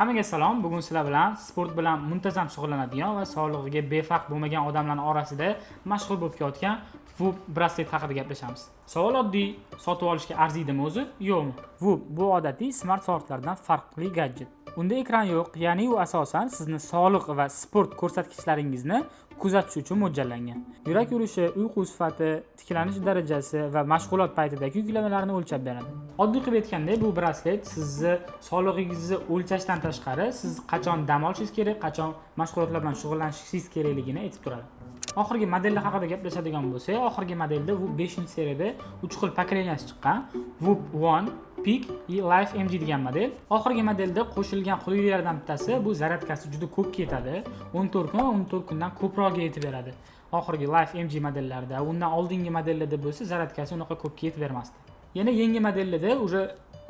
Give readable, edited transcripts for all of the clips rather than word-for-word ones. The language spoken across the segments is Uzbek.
Hammaga salom. Bugun sizlar bilan sport bilan muntazam shug'ullanadigan va sog'lig'iga befarq bo'lmagan odamlarning orasida mashhur bo'lib kelayotgan Whoop braslet haqida gaplashamiz. Savol oddiy, sotib olishga arziydimi o'zi, yo'qmi? Whoop bu odatiy smart soatlardan farqli gadjet. Unda ekran yo'q, ya'ni u asosan sizni sog'liq va sport ko'rsatkichlaringizni kuzatish uchun mo'ljallangan. Yurak urishi, uyqu sifati, tiklanish darajasi va mashg'ulot paytidagi yuklamalarni o'lchab beradi. Oddiy qilib aytganda, bu braslet sizni sog'lig'ingizni o'lchashdan tashqari, siz qachon dam olishingiz kerak, qachon mashg'ulotlar bilan shug'ullanishingiz kerakligini aytib turadi. Oxirgi modellar haqida gaplashadigan bo'lsak, oxirgi modelda Whoop 5-seriyada 3 xil paketlaniyasi chiqqan. Whoop One, Peak va Life MG degan model. Oxirgi modelda qo'shilgan qulayliklardan bittasi bu zaryadkasi juda ko'p ketadi. 14 kun va 14 kundan ko'proqga yetib beradi. Oxirgi Life MG modellarda, undan oldingi modellarda bo'lsa zaryadkasi unaqa ko'pga yetib bermasdi. Yana yangi modellarda уже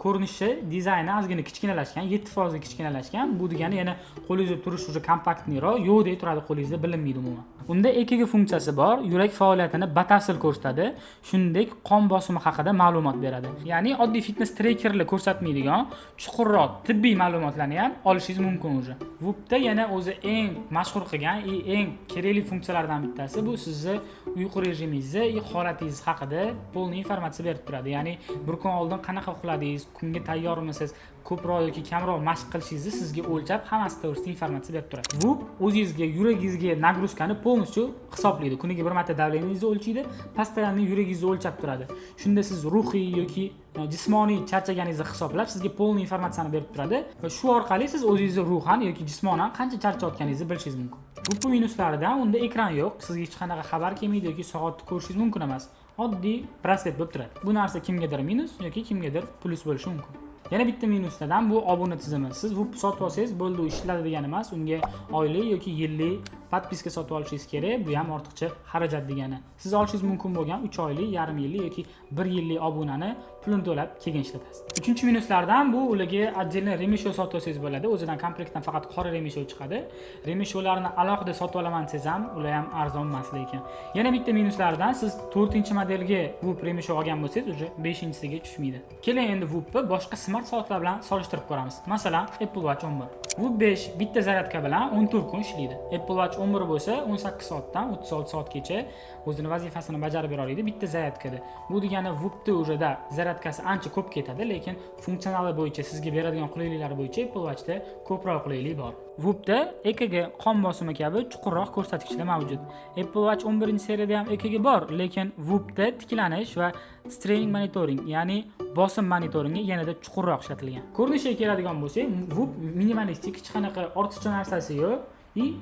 ko'rinishi, dizayni ozgina kichkinalashgan, 7% kichkinalashgan. Bu degani yana qo'lingizda turish уже kompaktniroq, yo'qdek turadi, qo'lingizda bilinmaydi umuman. Unda EKG funksiyasi bor, yurak faoliyatini batafsil ko'rsatadi, shuningdek qon bosimi haqida ma'lumot beradi. Ya'ni oddiy fitness trackerlar ko'rsatmaydigan chuqurroq tibbiy ma'lumotlarni ham olishingiz mumkin уже. Whoopda yana o'zi eng mashhur qilgan, eng kerakli funksiyalardan bittasi bu sizni uyqu rejimingizni, holatingiz haqida to'liq informatsiya berib turadi. Ya'ni bir kun oldin qanaqa uxladingiz, kunga tayyormisiz, ko'proq yoki kamroq mashq qilishingizni sizga o'lchab, hammasi to'g'risida informatsiya berib turadi. Bu o'zingizga, yuragingizga nagruzkani polностью hisoblaydi. Kuniga bir marta davleningizni o'lchaydi, постоянно yuragingizni o'lchab turadi. Shunda siz ruhiy yoki jismoniy charchaganingizni hisoblab, sizga полный informatsiyani berib turadi va shu orqali siz o'zingizni ruhan yoki jismonan qancha charchayotganingizni bilishingiz mumkin. Bu minuslaridan unda ekran yo'q, sizga hech qanaqa xabar kelmaydi yoki soatni ko'rishingiz mumkin emas. Oddiy braslet bo'lib turadi. Bu narsa kimgadir minus yoki kimgadir plus bo'lishi mumkin. Yana bitta minusidan bu obuna tizimi. Siz Whoop sotib olsangiz bo'ldi, u ishladi degani emas. Unga oylik yoki yillik podpiska sotib olishingiz kerak. Bu ham ortiqcha xarajat degani. Siz olishingiz mumkin bo'lgan 3 oylik, yarim yillik yoki 1 yillik obunani pulini to'lab keyin ishlatasiz. Uchinchi minuslardan bu ularga отдельно remesho sotib olsangiz bo'ladi. O'zidan komplektdan faqat qora remesho chiqadi. Remesholarni alohida sotib olaman desangiz ham, ular ham arzon emas lekin. Yana bitta minuslaridan siz 4-modelga Whoop remesho olgan bo'lsangiz, уже 5-siga tushmaydi. Keling endi Whoopni boshqa smart soatlar bilan solishtirib ko'ramiz. Masalan, Apple Watch 11. Whoop 5 bitta zaryadka bilan 14 kun ishlaydi. Apple Watch 11 bo'lsa 18 soatdan 36 soatgacha o'zini vazifasini bajarib bera oladi bitta zaryadkada. Bu degani Whoopda o'zida zaryadkasi ancha ko'p ketadi, lekin funksionali bo'yicha sizga beradigan qulayliklar bo'yicha Apple Watchda ko'proq qulaylik bor. Whoopda EKG, qon bosimi kabi chuqurroq ko'rsatkichlar mavjud. Apple Watch 11-seriyada ham EKG bor, lekin Whoopda tiklanish va straining monitoring, ya'ni bosim monitoringi yanada chuqurroq ishlatilgan. Ko'rinishga keladigan bo'lsak, Whoop minimalistik, hech qanaqa ortiqcha narsasi yo'q.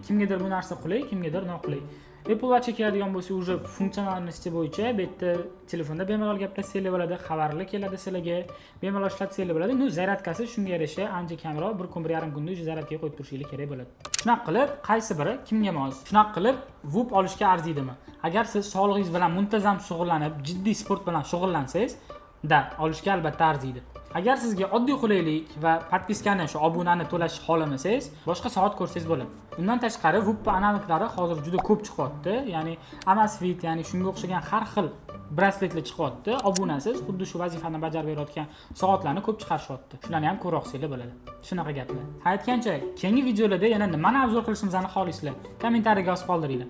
Kimgadir bu narsa qulay, kimgadir noqulay. Apple Watchga keladigan bo'lsa, уже funksionalnosti bo'yicha bu yerda telefonda bemalol gaplashsanglar bo'ladi, xabarlar keladi sizlarga, bemalol ishlatsanglar bo'ladi. Zaryadkasi shunga yarasha ancha kamroq, 1 kun, 1,5 kunda o'sha zaryadkaga qo'yib turishingiz kerak bo'ladi. Shunaqa qilib, qaysi biri kimga mos? Shunaqa qilib, Whoop olishga arziydimi? Agar siz sog'lig'ingiz bilan muntazam shug'ullanib, jiddiy sport bilan shug'ullansangiz, olishga albatta arziydi. Agar sizga oddiy qulaylik va podpiskani, shu obunani to'lash xohlamasangiz, boshqa soat ko'rsangiz bo'ladi. Undan tashqari Whoop analoglari hozir juda ko'p chiqyapti. Ya'ni Amazfit, ya'ni shunga o'xshagan har xil brasletlar chiqyapti. Obunasiz xuddi shu vazifani bajarib berayotgan soatlarni ko'p chiqarishyapti. Shularni ham ko'roq qilsanglar bo'ladi. Shunaqa gaplar. Aytgancha, keyingi videolarda yana nimani obzor qilishimizni xohlaysizlar? Kommentariyga yozib qoldiringlar.